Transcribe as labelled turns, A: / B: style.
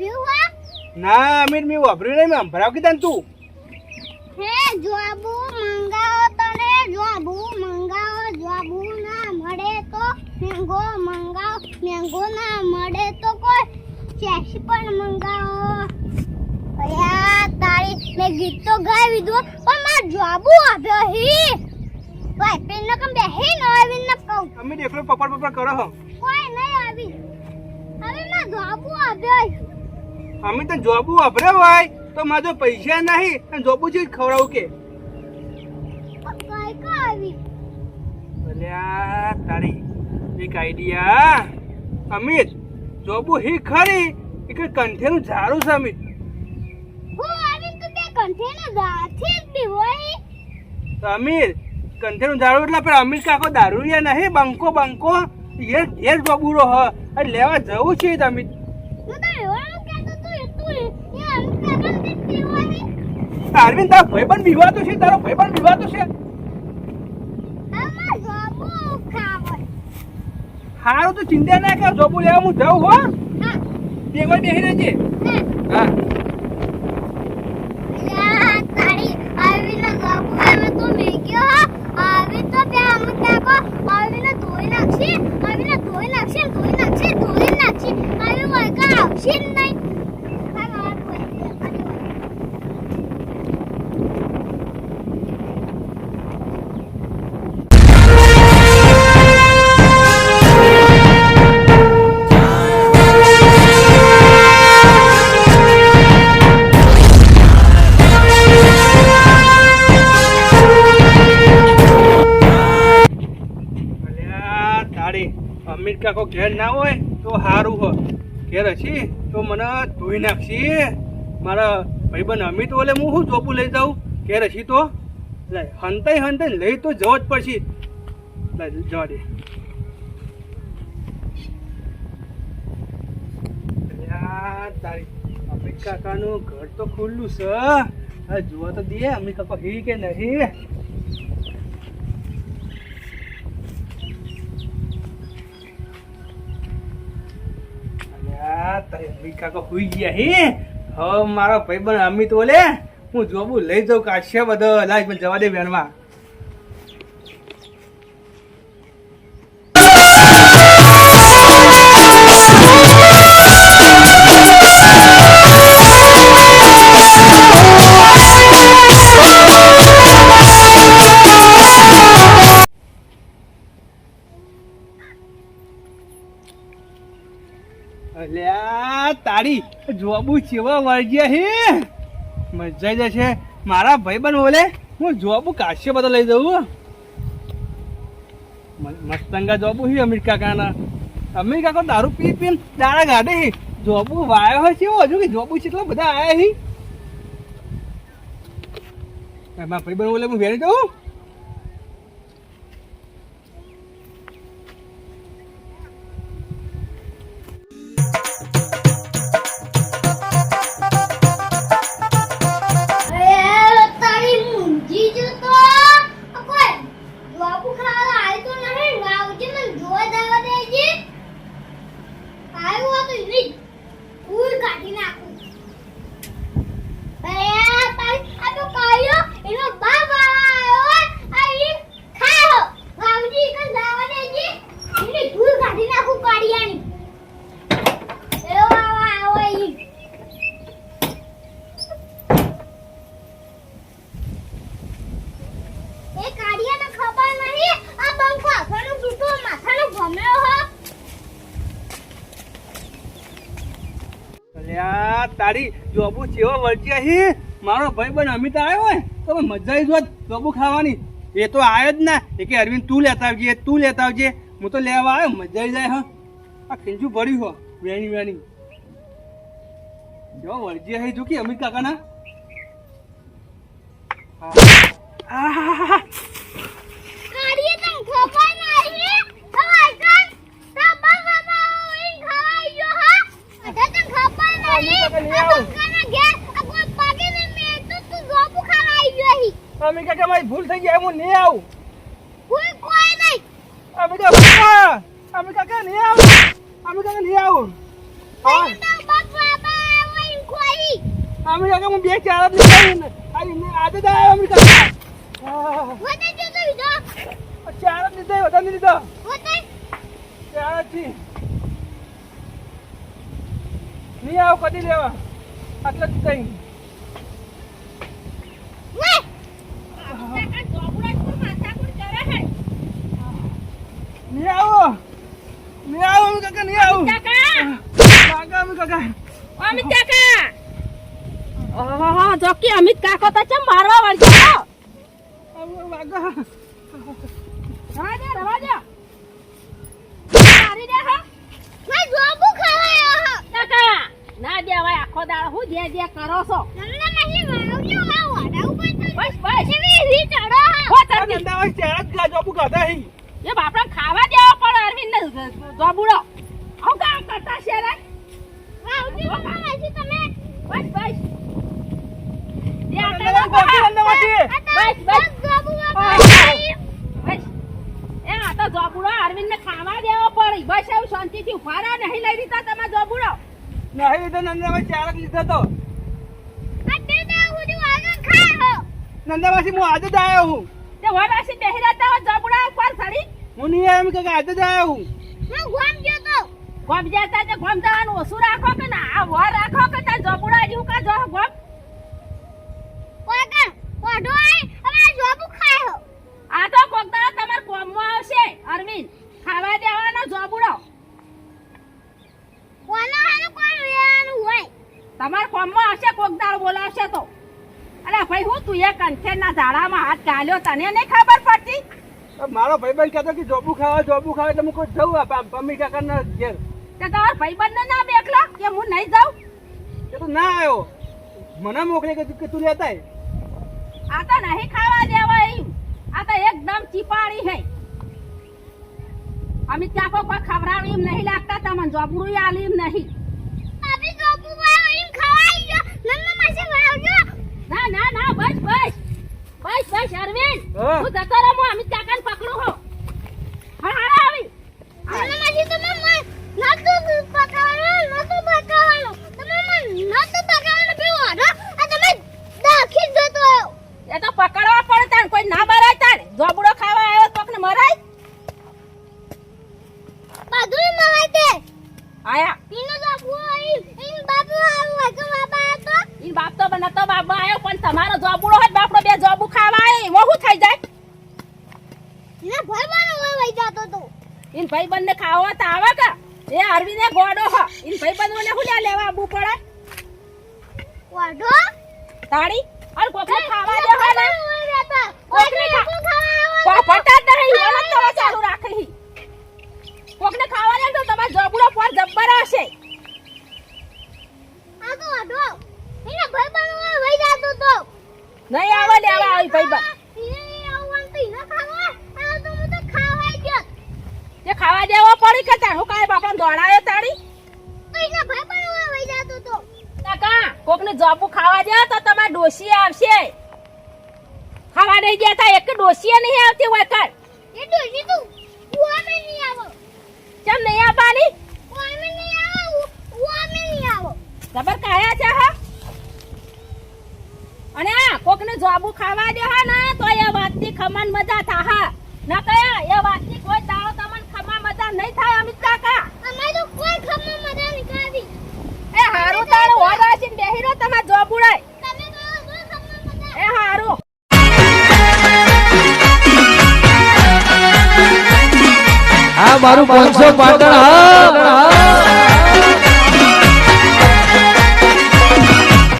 A: વાભ્યું હા
B: ના અમીર મેં વાપર્યું નહીં, મેં ભરાવ કીધા ને તું.
A: હે જોબુ મંગાવો તને જોબુ મંગાવો જોબુ ના મળે તો મેંગો મંગાવો મેંગો ના મળે તો કોઈ ચેસી પણ મંગાવો અયા તારી મેં ગીત તો ગાઈ દીધું પણ માર જોબુ આપ્યો હી ભાઈ પેન ન કમ બેહી ન આવી ન કહું
B: અમીર એકલો પપડ પપડ કરો હો.
A: કોઈ નહીં આવી હવે માર જોબુ આપ્યો
B: અમીર તો જોબુ વાપર્યો હોય તો મારે જો પૈસા નહીં અને જોબુ જ ખવડાવું કે.
A: કઈ કા આવી
B: અલ્યા તારી એક આઈડિયા. અમિત જોબુ હી ખરી એક કંઠેનું ઝાડું છે અમિત.
A: હું આવી તો બે કંઠેનો ગાથી જ બી હોય
B: તો અમીર કંઠેનું ઝાડું એટલે પેલા અમીર કાકો દારૂડિયા નહીં બંકો બંકો ઘેર ઘેર જોબુરો હ અને લેવા જવું છે અમિત.
A: તું તો એવાનું કહેતો તું તું એ અમુક કાકા તે પીવાની
B: અરવિંદ તારો ભાઈબંધ વિવાતો છે, તારો ભાઈબંધ વિવાતો છે.
A: આમાં જોબુ ખાવો
B: હારું તો ચિંતા ના કર, જોબુ લેવા હું જાઉં હો.
A: હા
B: ટેબલ બેસી રહેજે. હા
A: યા તારી આવીને જોબુ આવે તો મેગ્યો હા આવી તો બે અમુક કાકો આવીને ધોઈ નાખશે આવી વળકા આવશે જ નહીં
B: અમીર કાકો ઘેર ના હોય તો સારું હો, ઘેર હશી તો મને ધોઈ નાખશી. મારા ભાઈબંધ અમિત ઓલે હું શું જોબુ લઈ જાઉં, ઘેર હશી તો હંતાઈ લઈ તો જવો જ પડશે. જવા દે. તારી અમિત કાકાનું ઘર તો ખુલ્લું છે, જોવા તો દે અમિત કાકો હી કે નહીં. કાકો હુઈ ગયા હે. હવે મારો ભાઈબંધ અમિત ઓલે હું જોબુ લઈ જાઉં કાશ્ય બધો લાજ પણ જવા દે બેનમાં. અલ્યા તારી જોબુ ચેવા વળગ્યા હે, મજા જશે. મારા ભાઈબંધ બોલે હું જોબુ કાશ્ય બધો લઈ જવું. મસ્તંગા જોબુ હી અમીર કાકાના. અમીર કાકો દારૂ પી પીને દાડા ગાડે હી. જોબુ વાયો હોય છે હજુ કે જોબુ કેટલા બધા આયા હી. મારા ભાઈબંધ બોલે હું વેરી દઉં. તારી જોબુ ચેવા વળગ્યા હી. મારો ભાઈબંધ અમિત આવ્યો હોય તો મજા આવી જોત જોબુ ખાવાની. એ તો આવ્યો જ ના, એ કે અરવિંદ તું લેતા આવજે. હું તો લેવા આવ્યો, મજા આવી જાય. હા આ ખીંચું ભર્યું હો વેણી જો વળગ્યા હી. જો કે અમિત કાકાના અમિત કાકા મારી ભૂલ થઈ ગઈ, હું નહીં આવું. અમિત કાકા નહીં આવું. અમે કાકા હું બે ચાર જ નહીં આજે જ આવ્યો અમે કાકા
A: વતે જો તો વિદો
B: ચાર જ લીધા વધારે નહીં લીધા
A: વતે
B: ચાર જ છે નહીં આવો કદી લેવા આટલા જ થઈ
A: વે
C: કાકા જોબુડા પર માથાકૂટ કરે હે
B: નહીં આવો અમે કાકા નહીં આવું
C: કાકા
B: કાકા અમે કાકા
C: અમિત કાકા ઓહો જોકી અમિત કાકો તો ચમ મારવા વળ્યો
B: કાકા
C: રવા દે મારી દે હા
A: મેં જોબુ ખાવાયો
C: કાકા ના દેવાય આખો દાડો હું જે કરો છો
A: નન્ના નહીં વાવજો આ વાડા ઉપર તો
C: બસ બસ
A: જેવી રી ચડો
C: હો તરતી
B: ધંધા ચાર જ ગાજો ગાધા હી
C: એ બાપડા ખાવા દેવા પડે અરવિંદ ને જોબુડો આવ કા કરતા છે રે
A: વાવજો ખાવાય તમે
C: બસ બસ દે
B: ધંધા ગોઠી ધંધામાંથી
C: બસ બસ
A: જોબુ
C: બસ એ આ તો જોબુડો અરવિંદ ને ખાવા દેવા પડે બસ એવું શાંતિથી ઉભા રહો નહીં લઈ દીધા તમે જોબુડો
B: નહીં તો નંદામાં ચાર જ લીધા તો
A: અડે દે ઉડી વાગા ખાયો
B: નંદામાંથી હું આજે જ આવ્યો હું
C: તે વડાસી બેહી રહેતા હોય જોબુડા ઉપર ચડી
B: હું નહીં આવ્યો એમ કે આજે જ આવ્યો હું
A: હું ગોમ ગયો તો
C: ગોમ જતા તે ગોમ જવાનું ઓછું રાખો કે ના આ વર રાખો કે તાર જોબુડા જેવું કા જો ગોમ
A: વાગા વાડો આઈ હવે જોબુ ખાયો
C: આ તો કોક દાડો તમાર કોમમાં આવશે અરવિંદ ખાવા દેવાનો જોબુડો
A: કોનો હાનો કોણ વેવાનું હોય
C: તમાર કોમમાં આવશે કોક દાડો બોલાવશે તો અરે ભાઈ હું તું એ કંઠેરના ઝાડામાં હાથ ગાલ્યો તને નહીં ખબર પડતી
B: મારો ભાઈબંધ કહેતો કે જોબુ ખાવા એટલે હું કોઈ જવું પમ્મી કાકાના ઘેર
C: કે તમાર ભાઈબંધને ના બેકલો કે હું નહીં જાઉં
B: એ તો ના આવ્યો મને મોકલે કે તું લેતા આય.
C: આ તો નહીં ખાવા દેવા એમ આ તો એકદમ ચીપાડી હે અમિત કાકો કોઈ ખવડાવી એમ નહીં લાગતા તમને જોબુડું આલી એમ નહીં
A: અભી જોબુ વાવ એમ ખવાઈ ગયો નન્ના માસે વાવજો
C: ના ના ના બસ બસ બસ બસ અરવિંદ
B: હા.
C: હું જતો રહું હું અમિત કાકાને પકડું હો હાડા આવી
A: નન્ના માસે તમે નતું પકાવવાનું તમે નતું પકાવવાનું પીવો વાડો આ તમે દાખી જતો આવ્યો
C: એ તો પકડવા પડે તાણ કોઈ ના મરાય તાણ જોબુડો ખાવા આવ્યો તો ને મરાય
A: બધું મવાય તે
C: આયા
A: પીનો જોબુ એમ બાપુ આવો વાગો બાપા તો
C: ઈ બાપ તો બનતો બાબા આવ્યો પણ તમારો જોબુડો હોય બાપડો બે જોબુ ખાવા આવે એવો શું થઈ જાય
A: ના ભય માનો હોય વઈ જાતો તો
C: ઈન ભાઈબંધ ને ખાવા તો આવે કે એ અરવિંદે ગોડો હ ઈન ભાઈબંધ ને હું લેવા આબુ પડે
A: વાડો
C: તાળી અર કોકને ખાવા દે હે ને કોકને
A: ખાવા
C: પતા જ નહીં એમ તો ચાલુ રાખે હી કોકને ખાવા દે તો તમાર જોબુડો પર જબ્બર હશે
A: આ તો વાડો એને ભય માનો હોય વઈ જાતો તો
C: નહીં આવે લેવા આવી ભાઈબંધ જે ખાવા દેવો પડી કે તાણ હું કાય બાપા દોડાયો તાળી કાકા કોકને જોબુ ખાવા દે તો તમાર ડોશી આવશે ખાવા નહીં દેતા એક ડોશી નહીં આવતી હોય કર ચમ નહીં આવવાની ખબર કાયા છે હા અને આ કોકને જોબુ ખાવા દે હા ને તો એ વાતની ખમણ મજા થા હા ના કયા એ વાતની કોઈ દાડો તમને ખમણ મજા નહીં થાય અમિત કાકા એ હારું તારો ઓરાસીન બેહી રહો તમાર જોબુડાય એ હારું
D: આ મારું 500 પાટણ હા